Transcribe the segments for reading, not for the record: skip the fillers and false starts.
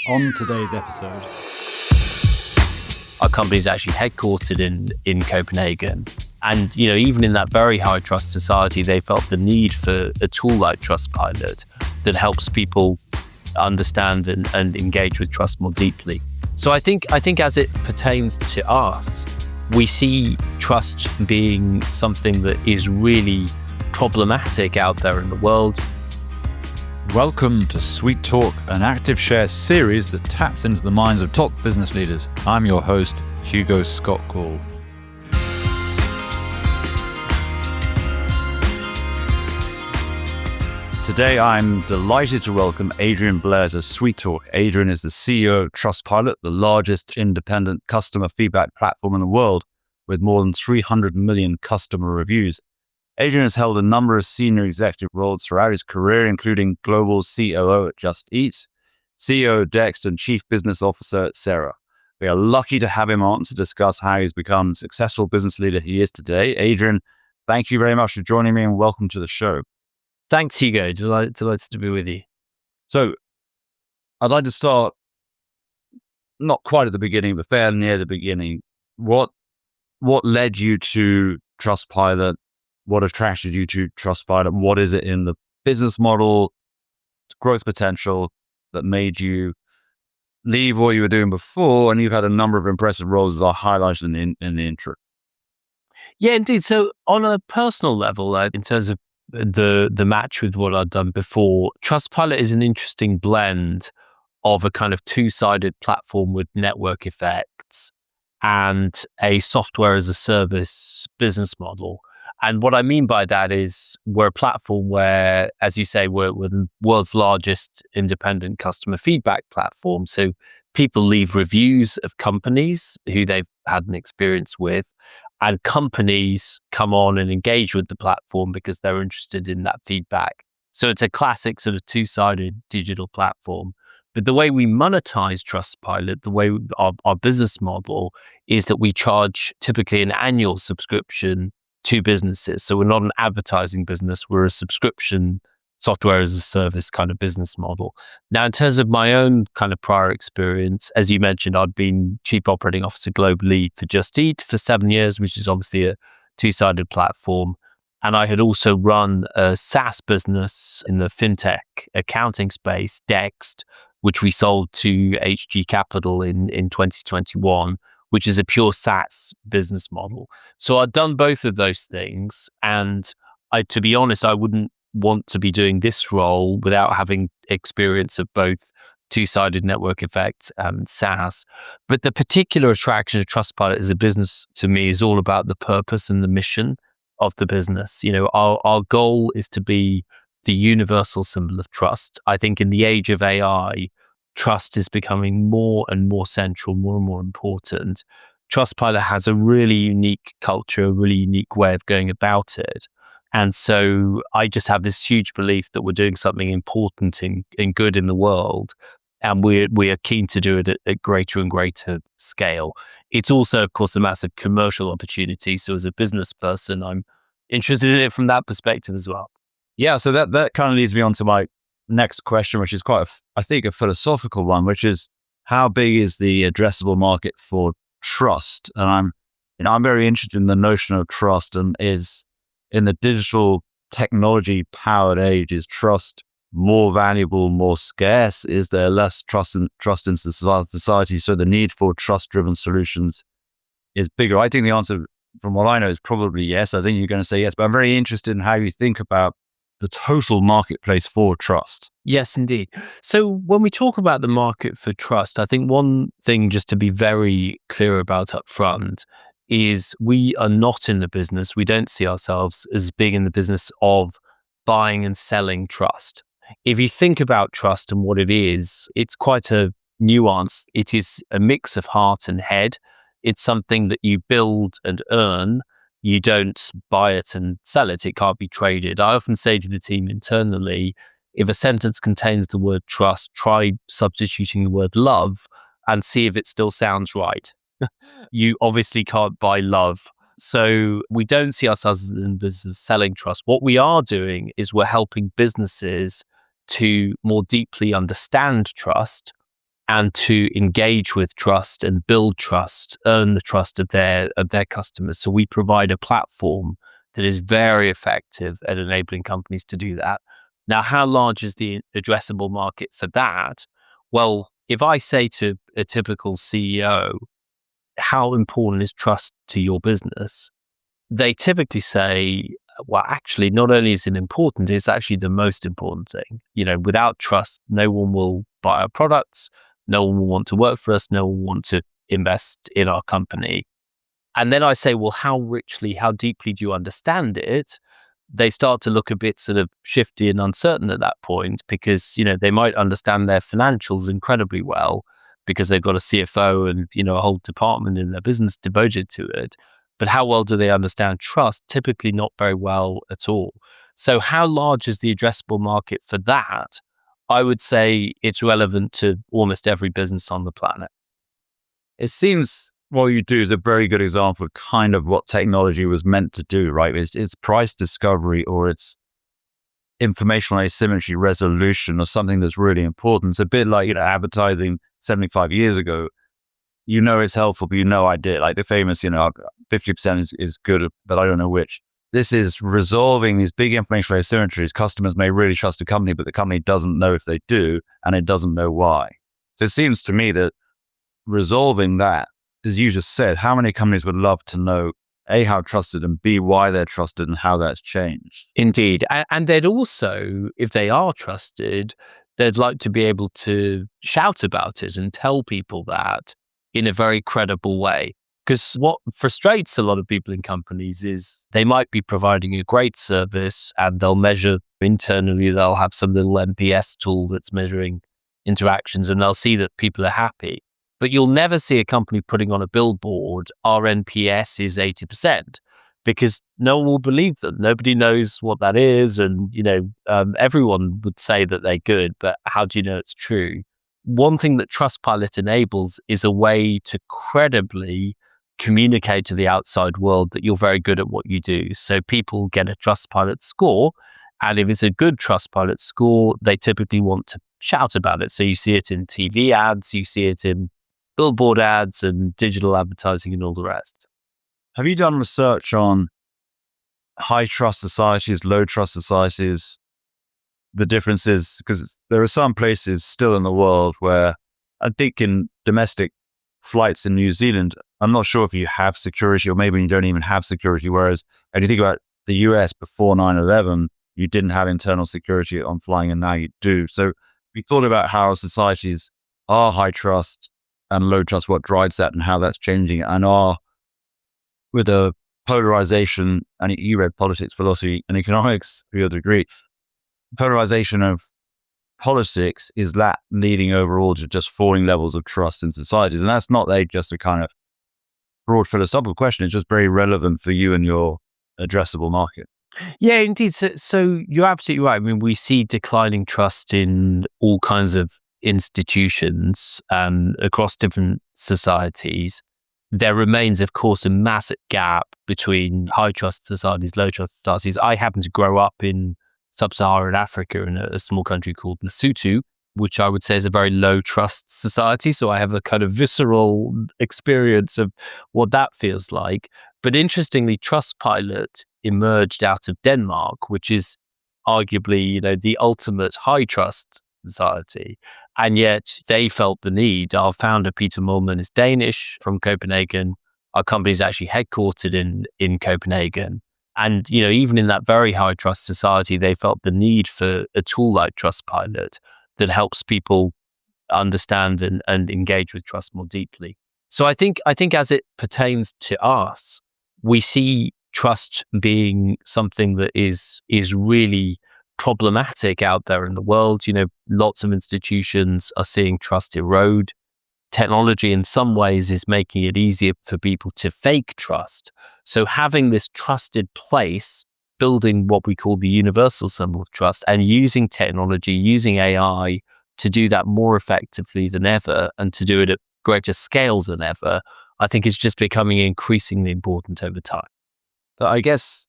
On today's episode, our company is actually headquartered in Copenhagen. And, even in that very high trust society, they felt the need for a tool like Trustpilot that helps people understand and engage with trust more deeply. So I think as it pertains to us, we see trust being something that is really problematic out there in the world. welcome to SuiteTalk, an active share series that taps into the minds of top business leaders. I'm your host, Hugo Scott Gall. Today, I'm delighted to welcome Adrian Blair to SuiteTalk. Adrian is the CEO of Trustpilot, the largest independent customer feedback platform in the world, with more than 300 million customer reviews. Adrian has held a number of senior executive roles throughout his career, including Global COO at Just Eat, CEO at Dext, and Chief Business Officer at Sarah. We are lucky to have him on to discuss how he's become the successful business leader he is today. Adrian, thank you very much for joining me and welcome to the show. Thanks, Hugo. Delighted to be with you. So, I'd like to start not quite at the beginning, but fairly near the beginning. What led you to Trustpilot? What attracted you to Trustpilot? What is it in the business model, growth potential that made you leave what you were doing before? And you've had a number of impressive roles, as I highlighted in the intro. Yeah, indeed. So on a personal level, in terms of the match with what I'd done before, Trustpilot is an interesting blend of a kind of two-sided platform with network effects and a software as a service business model. And what I mean by that is we're a platform where, as you say, we're the world's largest independent customer feedback platform. So people leave reviews of companies who they've had an experience with, and companies come on and engage with the platform because they're interested in that feedback. So it's a classic sort of two-sided digital platform. But the way we monetize Trustpilot, the way our business model is that we charge typically an annual subscription to businesses. So we're not an advertising business, we're a subscription software as a service kind of business model. Now, in terms of my own kind of prior experience, as you mentioned, I'd been Chief Operating Officer globally for Just Eat for 7 years, which is obviously a two-sided platform. And I had also run a SaaS business in the fintech accounting space, Dext, which we sold to HG Capital in 2021. Which is a pure SaaS business model. So I'd done both of those things. And to be honest, I wouldn't want to be doing this role without having experience of both two-sided network effects and SaaS. But the particular attraction of Trustpilot as a business to me is all about the purpose and the mission of the business. Our goal is to be the universal symbol of trust. I think in the age of AI, trust is becoming more and more central, more and more important. Trustpilot has a really unique culture, a really unique way of going about it. And so I just have this huge belief that we're doing something important and good in the world. And we are keen to do it at greater and greater scale. It's also, of course, a massive commercial opportunity. So as a business person, I'm interested in it from that perspective as well. Yeah, so that kind of leads me on to my next question, which is quite, I think, a philosophical one, which is how big is the addressable market for trust? And I'm very interested in the notion of trust, and is in the digital technology powered age, is trust more valuable, more scarce? Is there less trust in society? So the need for trust driven solutions is bigger. I think the answer, from what I know, is probably yes. I think you're going to say yes, but I'm very interested in how you think about the total marketplace for trust. Yes, indeed. So when we talk about the market for trust, I think one thing just to be very clear about up front is we are not in the business. We don't see ourselves as being in the business of buying and selling trust. If you think about trust and what it is, it's quite a nuance. It is a mix of heart and head. It's something that you build and earn. You don't buy it and sell it. It can't be traded. I often say to the team internally, if a sentence contains the word trust, try substituting the word love and see if it still sounds right. You obviously can't buy love. So we don't see ourselves in business selling trust. What we are doing is we're helping businesses to more deeply understand trust and to engage with trust and build trust, earn the trust of their customers. So we provide a platform that is very effective at enabling companies to do that. Now, how large is the addressable market for that? Well, if I say to a typical CEO, how important is trust to your business? They typically say, well, actually, not only is it important, it's actually the most important thing. Without trust, no one will buy our products, no one will want to work for us, no one will want to invest in our company. And then I say, well, how deeply do you understand it? They start to look a bit sort of shifty and uncertain at that point because, they might understand their financials incredibly well because they've got a CFO and, a whole department in their business devoted to it. But how well do they understand trust? Typically not very well at all. So how large is the addressable market for that? I would say it's relevant to almost every business on the planet. It seems what you do is a very good example of kind of what technology was meant to do, right? It's price discovery or it's informational asymmetry resolution or something that's really important. It's a bit like, advertising 75 years ago. It's helpful, but I did. Like the famous, 50% is good, but I don't know which. This is resolving these big informational asymmetries. Customers may really trust a company, but the company doesn't know if they do, and it doesn't know why. So it seems to me that resolving that, as you just said, how many companies would love to know, A, how trusted, and B, why they're trusted and how that's changed? Indeed. And they'd also, if they are trusted, they'd like to be able to shout about it and tell people that in a very credible way. Because what frustrates a lot of people in companies is they might be providing a great service and they'll measure internally, they'll have some little NPS tool that's measuring interactions and they'll see that people are happy. But you'll never see a company putting on a billboard, our NPS is 80%, because no one will believe them. Nobody knows what that is. And, everyone would say that they're good, but how do you know it's true? One thing that Trustpilot enables is a way to credibly communicate to the outside world that you're very good at what you do. So people get a Trustpilot score. And if it's a good Trustpilot score, they typically want to shout about it. So you see it in TV ads, you see it in billboard ads and digital advertising and all the rest. Have you done research on high trust societies, low trust societies, the differences? Because there are some places still in the world where I think in domestic flights in New Zealand, I'm not sure if you have security or maybe you don't even have security. Whereas if you think about the US before 9/11, you didn't have internal security on flying and now you do. So we thought about how societies are high trust and low trust, what drives that and how that's changing, and are with a polarization, and you read politics, philosophy, and economics to a degree. Polarization of politics is that leading overall to just falling levels of trust in societies. And that's not just a kind of broad philosophical question. It's just very relevant for you and your addressable market. Yeah, indeed. So you're absolutely right. I mean, we see declining trust in all kinds of institutions across different societies. There remains, of course, a massive gap between high trust societies, low trust societies. I happen to grow up in sub-Saharan Africa in a small country called Lesotho, which I would say is a very low trust society. So I have a kind of visceral experience of what that feels like. But interestingly, Trustpilot emerged out of Denmark, which is arguably, the ultimate high trust society. And yet they felt the need. Our founder, Peter Mollman, is Danish from Copenhagen. Our company is actually headquartered in Copenhagen. And, even in that very high trust society, they felt the need for a tool like Trustpilot that helps people understand and engage with trust more deeply. So I think as it pertains to us, we see trust being something that is really problematic out there in the world. Lots of institutions are seeing trust erode. Technology in some ways is making it easier for people to fake trust. So having this trusted place, building what we call the universal symbol of trust, and using technology, using AI to do that more effectively than ever and to do it at greater scale than ever, I think is just becoming increasingly important over time. So I guess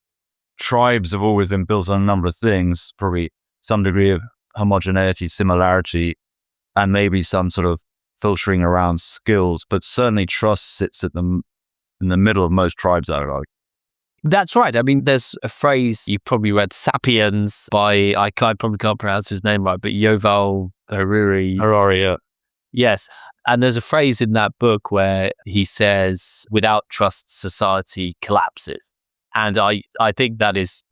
tribes have always been built on a number of things, probably some degree of homogeneity, similarity, and maybe some sort of filtering around skills, but certainly trust sits in the middle of most tribes, I would argue. That's right. I mean, there's a phrase you've probably read, "Sapiens" by, I probably can't pronounce his name right, but Yuval Harari. Harari, yeah. Yes. And there's a phrase in that book where he says, "Without trust, society collapses." And I think that is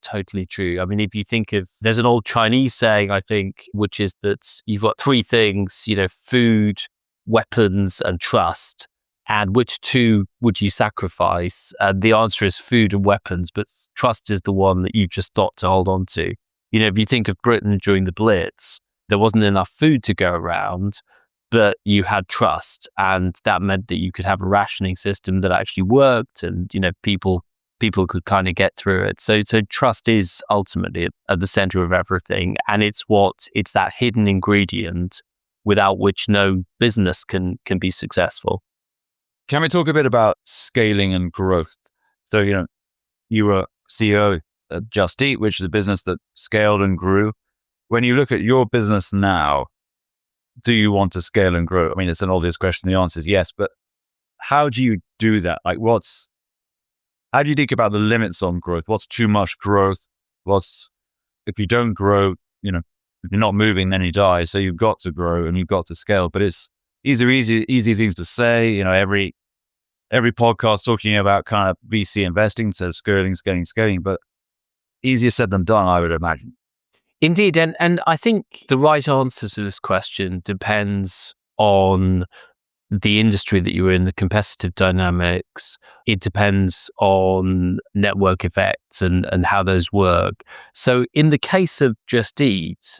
totally true. I mean, if you think of, there's an old Chinese saying, I think, which is that you've got three things, food, weapons, and trust. And which two would you sacrifice? And the answer is food and weapons, but trust is the one that you just got to hold on to. If you think of Britain during the Blitz, there wasn't enough food to go around, but you had trust. And that meant that you could have a rationing system that actually worked, and, people could kind of get through it. So trust is ultimately at the center of everything. And it's that hidden ingredient without which no business can be successful. Can we talk a bit about scaling and growth? So, you were CEO at Just Eat, which is a business that scaled and grew. When you look at your business now, do you want to scale and grow? I mean, it's an obvious question. The answer is yes, but how do you do that? Like, how do you think about the limits on growth? What's too much growth? If you don't grow, if you're not moving, then you die. So you've got to grow and you've got to scale, but these are easy things to say. Every podcast talking about kind of VC investing, so scaling, but easier said than done, I would imagine. Indeed. And I think the right answer to this question depends on the industry that you're in, the competitive dynamics. It depends on network effects and how those work. So in the case of Just Eat,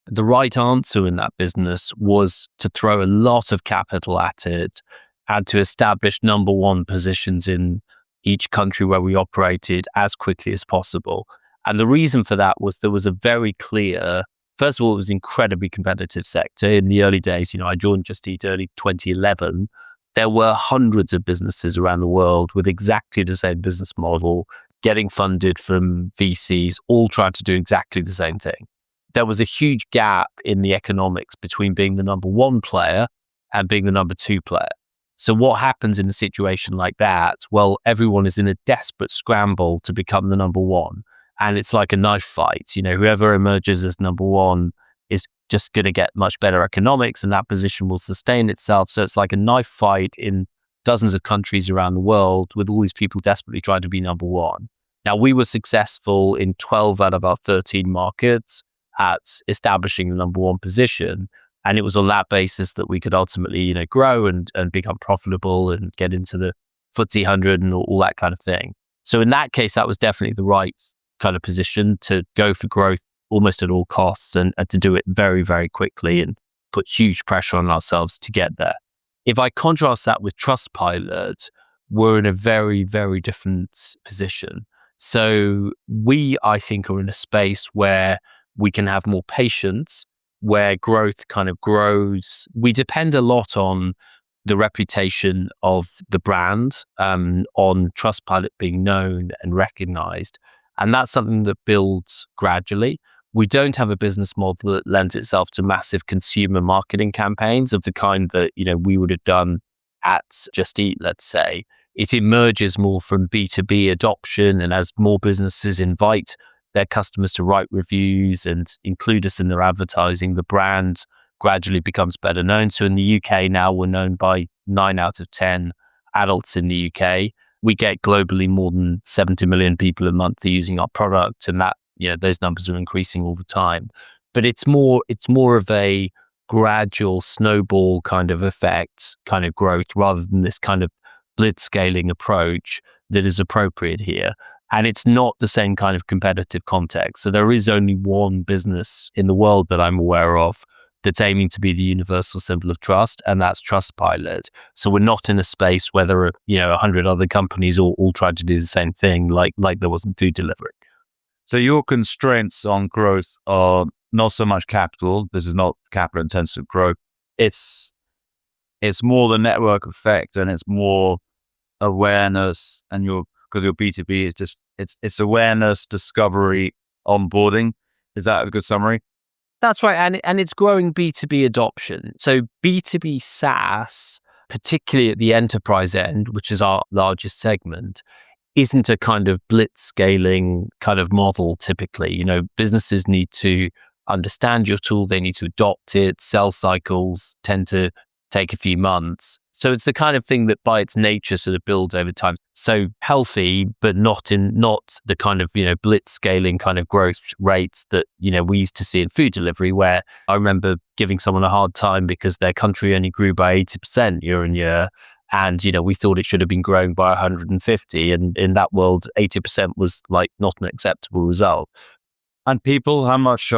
the right answer in that business was to throw a lot of capital at it and to establish number one positions in each country where we operated as quickly as possible. And the reason for that was there was a very clear, first of all, it was an incredibly competitive sector. In the early days, I joined Just Eat early 2011. There were hundreds of businesses around the world with exactly the same business model, getting funded from VCs, all trying to do exactly the same thing. There was a huge gap in the economics between being the number one player and being the number two player. So what happens in a situation like that? Well, everyone is in a desperate scramble to become the number one. And it's like a knife fight. Whoever emerges as number one is just going to get much better economics, and that position will sustain itself. So it's like a knife fight in dozens of countries around the world with all these people desperately trying to be number one. Now, we were successful in 12 out of our 13 markets at establishing the number one position. And it was on that basis that we could ultimately, grow and become profitable and get into the FTSE 100 and all that kind of thing. So in that case, that was definitely the right kind of position to go for growth almost at all costs and to do it very, very quickly and put huge pressure on ourselves to get there. If I contrast that with Trustpilot, we're in a very, very different position. So we, I think, are in a space where we can have more patience, where growth kind of grows. We depend a lot on the reputation of the brand, on Trustpilot being known and recognized. And that's something that builds gradually. We don't have a business model that lends itself to massive consumer marketing campaigns of the kind that, we would have done at Just Eat, let's say. It emerges more from B2B adoption, and as more businesses invite their customers to write reviews and include us in their advertising, the brand gradually becomes better known. So in the UK now, we're known by 9 out of 10 adults in the UK. We get globally more than 70 million people a month using our product, and that, those numbers are increasing all the time. But it's more of a gradual snowball kind of effect, kind of growth, rather than this kind of blitzscaling approach that is appropriate here. And it's not the same kind of competitive context. So there is only one business in the world that I'm aware of that's aiming to be the universal symbol of trust, and that's Trustpilot. So we're not in a space where there are, 100 other companies all trying to do the same thing, like there was in food delivery. So your constraints on growth are not so much capital. This is not capital intensive growth. It's more the network effect, and it's more awareness, and because you're B2B, it's awareness, discovery, onboarding. Is that a good summary? That's right. And it's growing B2B adoption. So B2B SaaS, particularly at the enterprise end, which is our largest segment, isn't a kind of blitz scaling kind of model typically. Businesses need to understand your tool, they need to adopt it, sales cycles tend to take a few months. So it's the kind of thing that by its nature sort of builds over time. So healthy, but not the kind of, blitz scaling kind of growth rates that, we used to see in food delivery, where I remember giving someone a hard time because their country only grew by 80% year on year. And, we thought it should have been growing by 150. And in that world, 80% was like not an acceptable result. And people, how much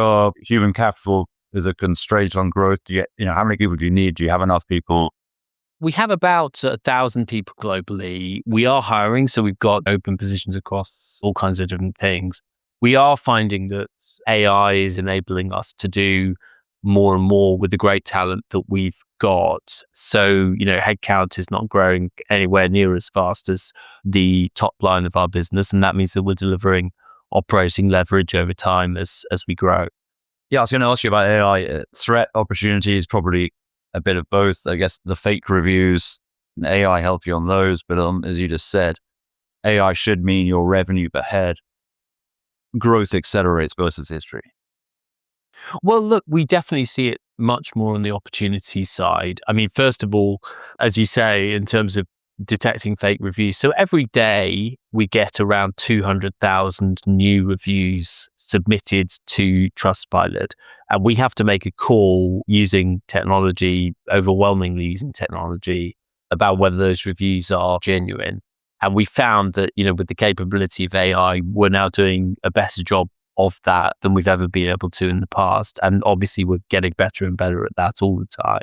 human capital is a constraint on growth? Do you, how many people do you need? Do you have enough people? We have about 1,000 people globally. We are hiring, so we've got open positions across all kinds of different things. We are finding that AI is enabling us to do more and more with the great talent that we've got. So, headcount is not growing anywhere near as fast as the top line of our business. And that means that we're delivering operating leverage over time as we grow. Yeah, I was going to ask you about AI. Threat, opportunity is probably a bit of both. I guess the fake reviews, and AI help you on those. But as you just said, AI should mean your revenue per head growth accelerates versus history. Well, look, we definitely see it much more on the opportunity side. I mean, first of all, as you say, in terms of detecting fake reviews. So every day we get around 200,000 new reviews submitted to Trustpilot. And we have to make a call using technology, overwhelmingly using technology, about whether those reviews are genuine. And we found that, with the capability of AI, we're now doing a better job of that than we've ever been able to in the past. And obviously we're getting better and better at that all the time.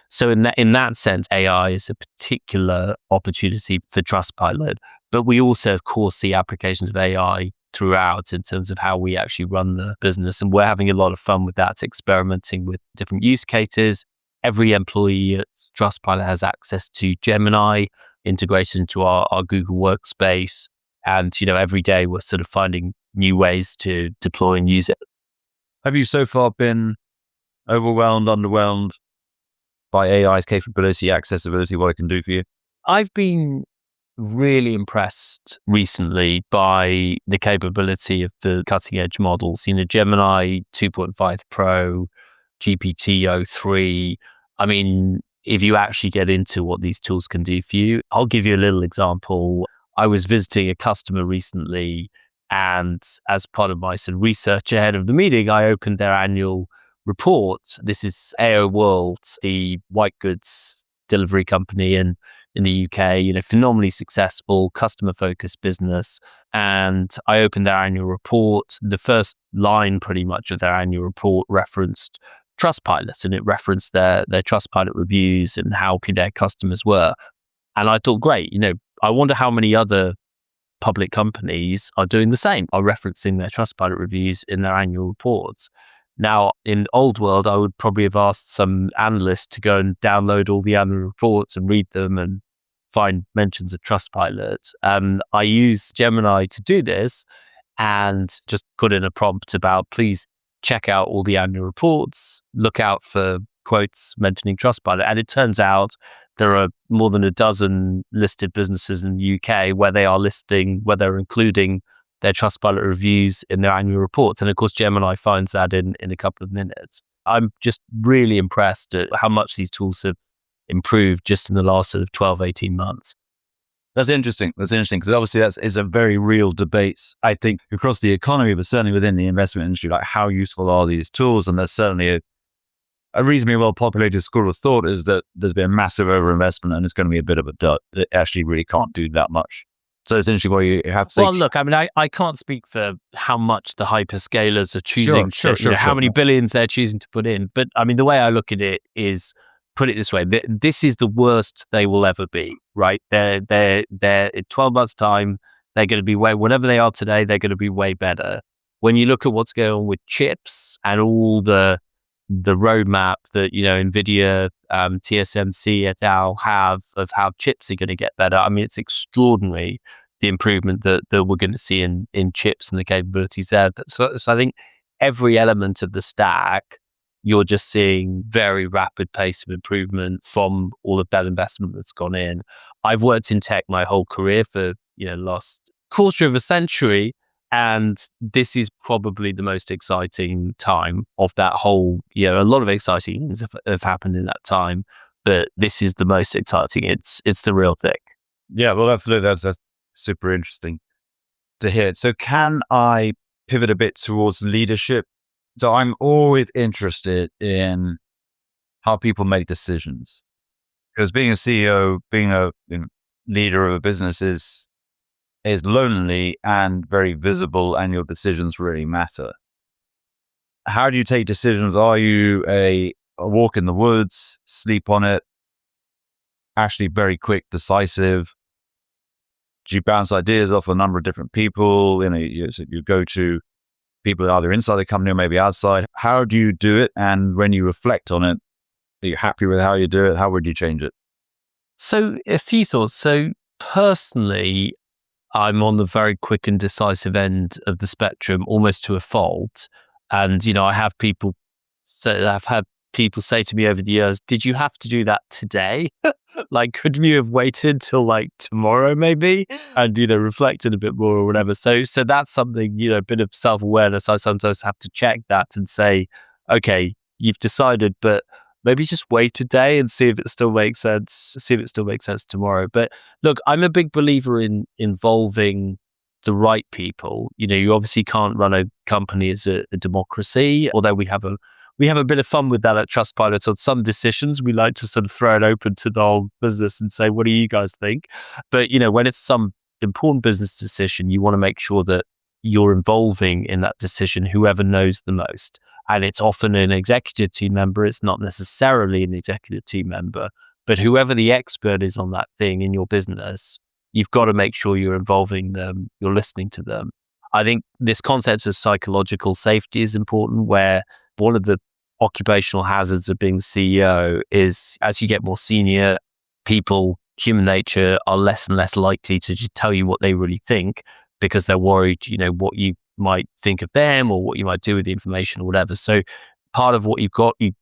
So in that sense, AI is a particular opportunity for Trustpilot, but we also, of course, see applications of AI throughout in terms of how we actually run the business. And we're having a lot of fun with that, experimenting with different use cases. Every employee at Trustpilot has access to Gemini, integrated into our Google Workspace. And, every day we're sort of finding new ways to deploy and use it. Have you so far been overwhelmed, underwhelmed by AI's capability, accessibility, what it can do for you? I've been really impressed recently by the capability of the cutting edge models. Gemini 2.5 Pro, GPT-03. I mean, if you actually get into what these tools can do for you, I'll give you a little example. I was visiting a customer recently, and as part of my sort of research ahead of the meeting, I opened their annual report. This is AO World, the white goods delivery company in the UK, phenomenally successful, customer-focused business. And I opened their annual report. The first line pretty much of their annual report referenced Trustpilot, and it referenced their Trustpilot reviews and how good their customers were. And I thought, great, I wonder how many other public companies are doing the same, are referencing their Trustpilot reviews in their annual reports. Now, in old world, I would probably have asked some analyst to go and download all the annual reports and read them and find mentions of Trustpilot. I use Gemini to do this and just put in a prompt about, please check out all the annual reports, look out for quotes mentioning Trustpilot. And it turns out there are more than a dozen listed businesses in the UK where they're including their Trustpilot reviews in their annual reports. And of course, Gemini finds that in a couple of minutes. I'm just really impressed at how much these tools have improved just in the last sort of 12, 18 months. That's interesting because obviously that is a very real debate, I think, across the economy, but certainly within the investment industry, like how useful are these tools? And there's certainly a reasonably well-populated school of thought is that there's been massive overinvestment and it's going to be a bit of a dud. It actually really can't do that much. So it's interesting why you have to say... Well, look, I mean, I can't speak for how much the hyperscalers are choosing how many billions they're choosing to put in. But I mean, the way I look at it is, put it this way, this is the worst they will ever be, right? They're in 12 months' time, they're going to be whatever they are today, they're going to be way better. When you look at what's going on with chips and all the roadmap that, NVIDIA, TSMC et al. Have of how chips are going to get better. I mean, it's extraordinary, the improvement that we're going to see in chips and the capabilities there. So I think every element of the stack you're just seeing very rapid pace of improvement from all of that investment that's gone in. I've worked in tech my whole career for, last quarter of a century. And this is probably the most exciting time of that whole, a lot of exciting things have happened in that time, but this is the most exciting. It's the real thing. Yeah, well, that's super interesting to hear. So can I pivot a bit towards leadership? So I'm always interested in how people make decisions, because being a CEO, being a leader of a business is lonely and very visible, and your decisions really matter. How do you take decisions? Are you a walk in the woods, sleep on it, actually very quick, decisive? Do you bounce ideas off a number of different people? You go to people either inside the company or maybe outside. How do you do it? And when you reflect on it, are you happy with how you do it? How would you change it? So a few thoughts. So personally, I'm on the very quick and decisive end of the spectrum, almost to a fault. And, I have people I've had people say to me over the years, did you have to do that today? Like, couldn't you have waited till like tomorrow maybe and, reflected a bit more or whatever? So that's something, a bit of self-awareness. I sometimes have to check that and say, okay, you've decided, but maybe just wait a day and see if it still makes sense, tomorrow. But look, I'm a big believer in involving the right people. You obviously can't run a company as a democracy, although we have a bit of fun with that at Trustpilot. On some decisions, we like to sort of throw it open to the whole business and say, what do you guys think? But, when it's some important business decision, you want to make sure that you're involving in that decision whoever knows the most. And it's often an executive team member. It's not necessarily an executive team member, but whoever the expert is on that thing in your business, you've got to make sure you're involving them, you're listening to them. I think this concept of psychological safety is important, where one of the occupational hazards of being the CEO is, as you get more senior, people, human nature, are less and less likely to just tell you what they really think, because they're worried, what you might think of them or what you might do with the information or whatever. So part of what you've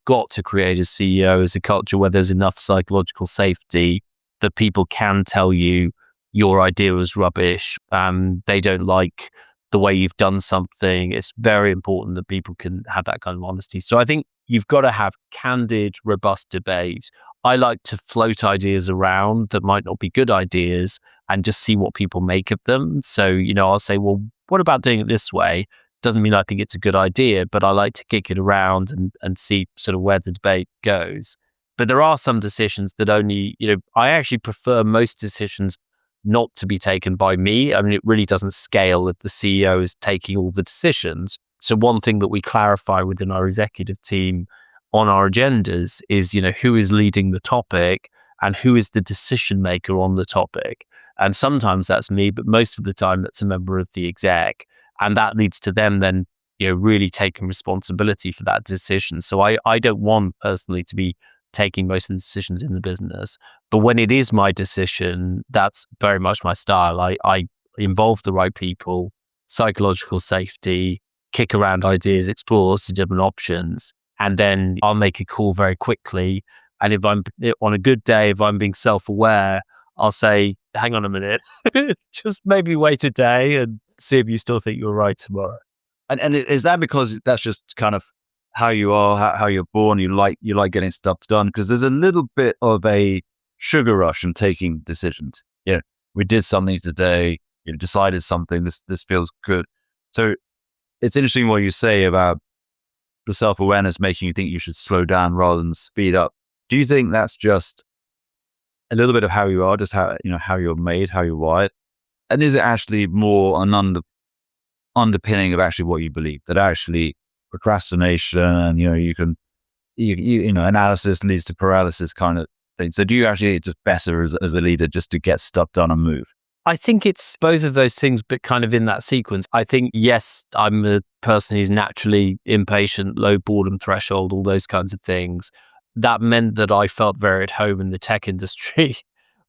got to create as CEO is a culture where there's enough psychological safety that people can tell you your idea was rubbish. They don't like the way you've done something. It's very important that people can have that kind of honesty. So I think you've got to have candid, robust debate. I like to float ideas around that might not be good ideas and just see what people make of them. So, I'll say, well, what about doing it this way? Doesn't mean I think it's a good idea, but I like to kick it around and see sort of where the debate goes. But there are some decisions that only, I actually prefer most decisions not to be taken by me. I mean, it really doesn't scale if the CEO is taking all the decisions. So one thing that we clarify within our executive team on our agendas is, who is leading the topic and who is the decision maker on the topic. And sometimes that's me, but most of the time that's a member of the exec. And that leads to them then, really taking responsibility for that decision. So I don't want personally to be taking most of the decisions in the business. But when it is my decision, that's very much my style. I involve the right people, psychological safety, kick around ideas, explore lots of different options, and then I'll make a call very quickly. And if I'm on a good day, if I'm being self-aware, I'll say, hang on a minute, just maybe wait a day and see if you still think you're right tomorrow. And is that because that's just kind of how you are, how you're born? You like getting stuff done? Because there's a little bit of a sugar rush in taking decisions. We did something today. You decided something. This feels good. So it's interesting what you say about the self-awareness making you think you should slow down rather than speed up. Do you think that's just a little bit of how you are, just how you're made, how you're wired? And is it actually more an underpinning of actually what you believe, that actually procrastination and analysis leads to paralysis kind of thing? So do you actually just better as a leader just to get stuff done and move? I think it's both of those things, but kind of in that sequence. I think, yes, I'm a person who's naturally impatient, low boredom threshold, all those kinds of things. That meant that I felt very at home in the tech industry,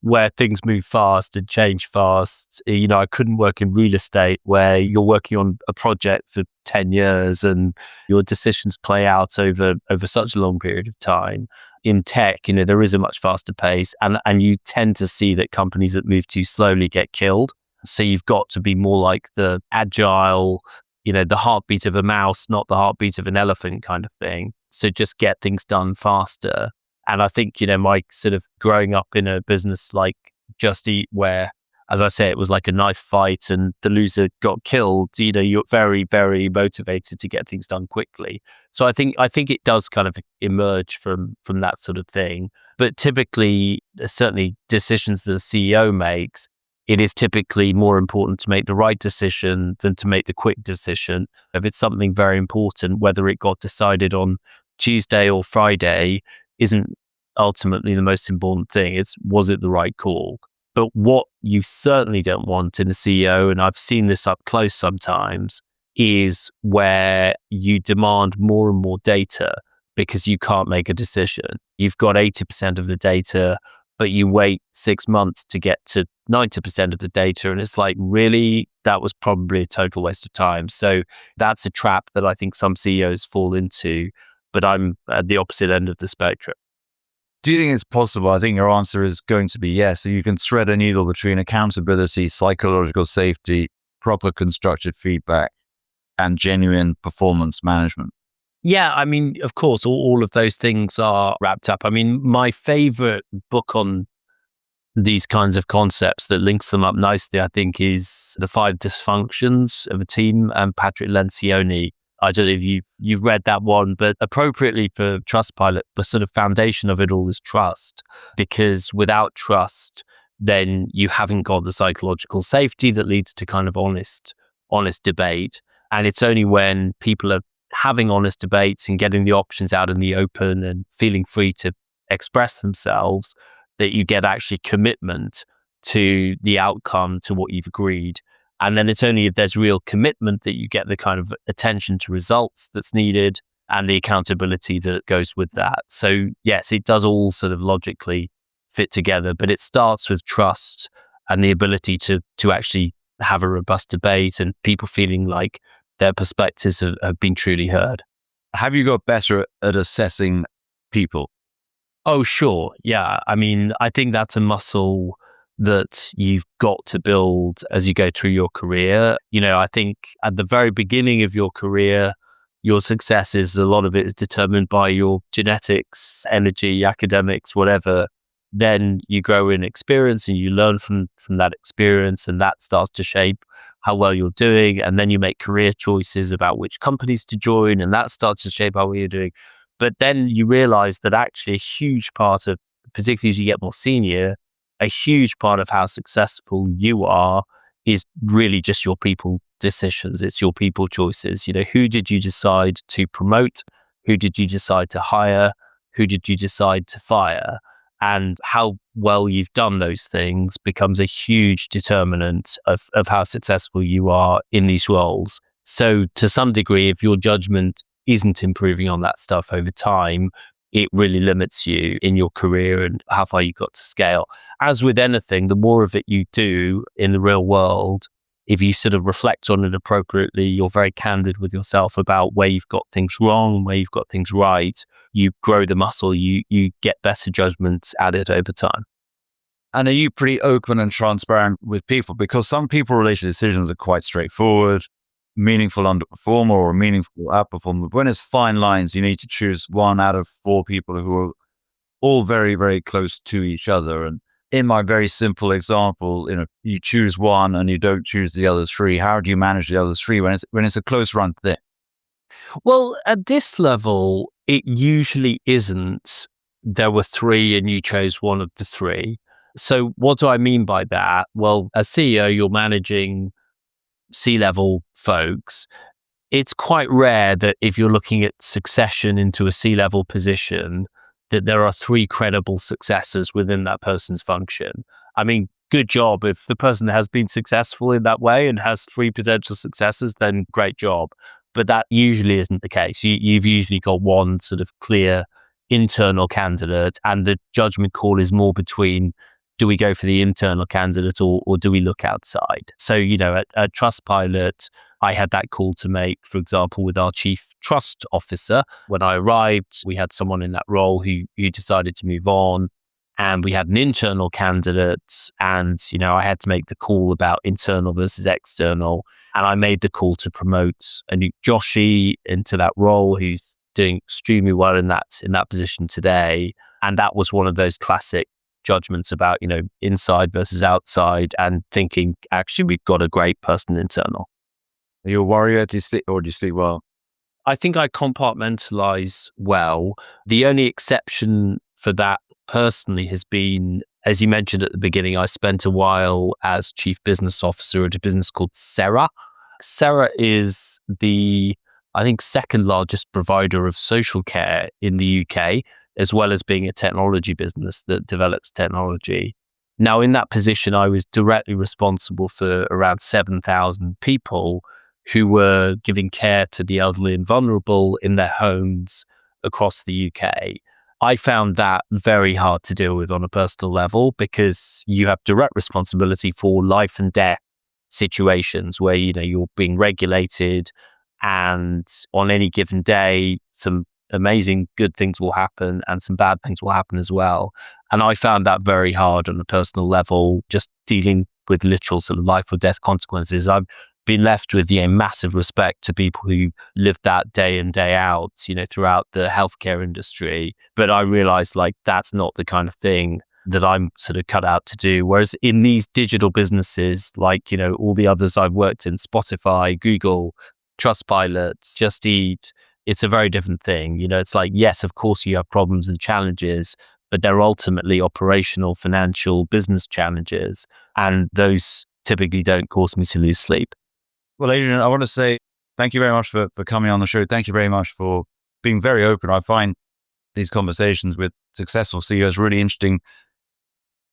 where things move fast and change fast. I couldn't work in real estate where you're working on a project for 10 years and your decisions play out over such a long period of time. In tech, there is a much faster pace, and you tend to see that companies that move too slowly get killed. So you've got to be more like the agile, the heartbeat of a mouse, not the heartbeat of an elephant kind of thing. So just get things done faster. And I think, my sort of growing up in a business like Just Eat, where, as I say, it was like a knife fight and the loser got killed, you're very, very motivated to get things done quickly. So I think it does kind of emerge from that sort of thing. But typically, certainly decisions that the CEO makes, it is typically more important to make the right decision than to make the quick decision. If it's something very important, whether it got decided on Tuesday or Friday isn't ultimately the most important thing. Was it the right call? But what you certainly don't want in a CEO, and I've seen this up close sometimes, is where you demand more and more data because you can't make a decision. You've got 80% of the data, but you wait 6 months to get to 90% of the data. And it's like, really, that was probably a total waste of time. So that's a trap that I think some CEOs fall into, but I'm at the opposite end of the spectrum. Do you think it's possible? I think your answer is going to be yes. So you can thread a needle between accountability, psychological safety, proper constructive feedback, and genuine performance management. Yeah, I mean, of course, all of those things are wrapped up. I mean, my favorite book on these kinds of concepts that links them up nicely, I think, is The 5 Dysfunctions of a Team, and Patrick Lencioni. I don't know if you've read that one, but appropriately for Trustpilot, the sort of foundation of it all is trust, because without trust, then you haven't got the psychological safety that leads to kind of honest debate. And it's only when people are having honest debates and getting the options out in the open and feeling free to express themselves that you get actually commitment to the outcome, to what you've agreed. And then it's only if there's real commitment that you get the kind of attention to results that's needed and the accountability that goes with that. So yes, it does all sort of logically fit together, but it starts with trust and the ability to actually have a robust debate and people feeling like their perspectives have been truly heard. Have you got better at assessing people? Oh, sure. Yeah. I mean, I think that's a muscle that you've got to build as you go through your career. I think at the very beginning of your career, your success is, a lot of it is determined by your genetics, energy, academics, whatever. Then you grow in experience and you learn from that experience, and that starts to shape how well you're doing. And then you make career choices about which companies to join, and that starts to shape how well you're doing. But then you realize that actually a huge part of, particularly as you get more senior, a huge part of how successful you are is really just your people decisions. It's your people choices. Who did you decide to promote? Who did you decide to hire? Who did you decide to fire? And how well you've done those things becomes a huge determinant of how successful you are in these roles. So to some degree, if your judgment isn't improving on that stuff over time, it really limits you in your career and how far you got to scale. As with anything, the more of it you do in the real world, if you sort of reflect on it appropriately, you're very candid with yourself about where you've got things wrong, where you've got things right, you grow the muscle, you get better judgments at it over time. And are you pretty open and transparent with people? Because some people-related decisions are quite straightforward, meaningful underperformer or meaningful outperformer. But when it's fine lines, you need to choose one out of 4 people who are all very, very close to each other. And in my very simple example, you choose one and you don't choose the other 3. How do you manage the other 3 when it's a close run thing? Well, at this level, it usually isn't. There were 3 and you chose one of the 3. So what do I mean by that? Well, as CEO, you're managing C-level folks. It's quite rare that if you're looking at succession into a C-level position, that there are 3 credible successors within that person's function. I mean, good job. If the person has been successful in that way and has 3 potential successors, then great job. But that usually isn't the case. You've usually got one sort of clear internal candidate, and the judgment call is more between do we go for the internal candidate or do we look outside? So, at Trustpilot, I had that call to make, for example, with our chief trust officer. When I arrived, we had someone in that role who decided to move on. And we had an internal candidate, and, I had to make the call about internal versus external. And I made the call to promote a new Joshi into that role, who's doing extremely well in that position today. And that was one of those classic judgments about, inside versus outside, and thinking, actually, we've got a great person internal. Are you a warrior? Do you sleep well? I think I compartmentalize well. The only exception for that personally has been, as you mentioned at the beginning, I spent a while as chief business officer at a business called Serra. Serra is the, I think, second largest provider of social care in the UK, as well as being a technology business that develops technology. Now, in that position, I was directly responsible for around 7,000 people who were giving care to the elderly and vulnerable in their homes across the UK. I found that very hard to deal with on a personal level, because you have direct responsibility for life and death situations where, you're being regulated, and on any given day, some amazing good things will happen and some bad things will happen as well. And I found that very hard on a personal level, just dealing with literal sort of life or death consequences. I've been left with massive respect to people who live that day in, day out, throughout the healthcare industry. But I realized that's not the kind of thing that I'm sort of cut out to do. Whereas in these digital businesses, all the others I've worked in, Spotify, Google, Trustpilot, Just Eat, it's a very different thing. It's yes, of course you have problems and challenges, but they're ultimately operational, financial, business challenges. And those typically don't cause me to lose sleep. Well, Adrian, I want to say thank you very much for coming on the show. Thank you very much for being very open. I find these conversations with successful CEOs really interesting.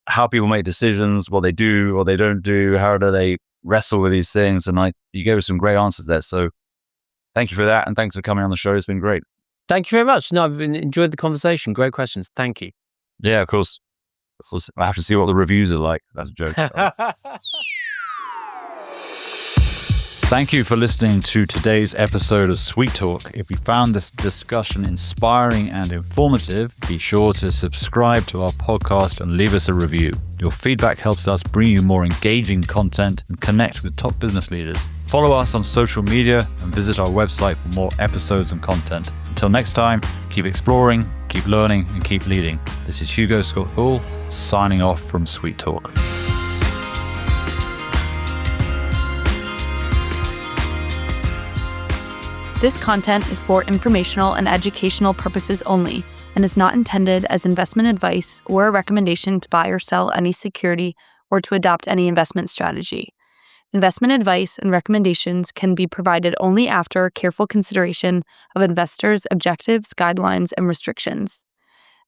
How people make decisions, what they do or they don't do, how do they wrestle with these things? And you gave us some great answers there. So thank you for that. And thanks for coming on the show. It's been great. Thank you very much. No, I've enjoyed the conversation. Great questions. Thank you. Yeah, of course. I have to see what the reviews are like. That's a joke. Thank you for listening to today's episode of SuiteTalk. If you found this discussion inspiring and informative, be sure to subscribe to our podcast and leave us a review. Your feedback helps us bring you more engaging content and connect with top business leaders. Follow us on social media and visit our website for more episodes and content. Until next time, keep exploring, keep learning, and keep leading. This is Hugo Scott Hall, signing off from SuiteTalk. This content is for informational and educational purposes only and is not intended as investment advice or a recommendation to buy or sell any security or to adopt any investment strategy. Investment advice and recommendations can be provided only after careful consideration of investors' objectives, guidelines, and restrictions.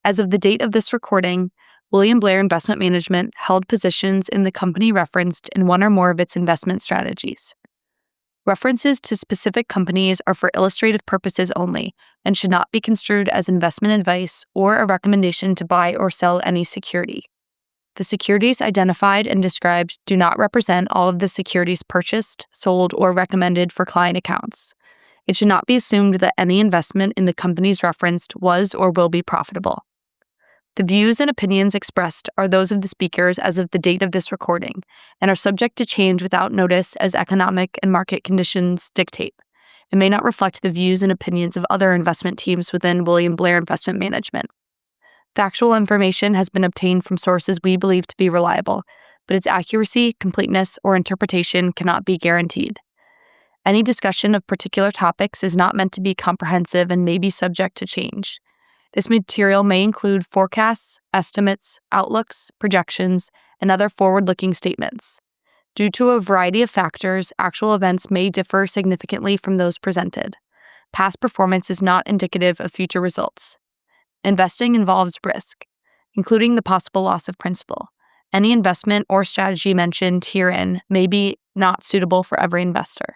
As of the date of this recording, William Blair Investment Management held positions in the company referenced in one or more of its investment strategies. References to specific companies are for illustrative purposes only and should not be construed as investment advice or a recommendation to buy or sell any security. The securities identified and described do not represent all of the securities purchased, sold, or recommended for client accounts. It should not be assumed that any investment in the companies referenced was or will be profitable. The views and opinions expressed are those of the speakers as of the date of this recording and are subject to change without notice as economic and market conditions dictate. It may not reflect the views and opinions of other investment teams within William Blair Investment Management. Factual information has been obtained from sources we believe to be reliable, but its accuracy, completeness, or interpretation cannot be guaranteed. Any discussion of particular topics is not meant to be comprehensive and may be subject to change. This material may include forecasts, estimates, outlooks, projections, and other forward-looking statements. Due to a variety of factors, actual events may differ significantly from those presented. Past performance is not indicative of future results. Investing involves risk, including the possible loss of principal. Any investment or strategy mentioned herein may be not suitable for every investor.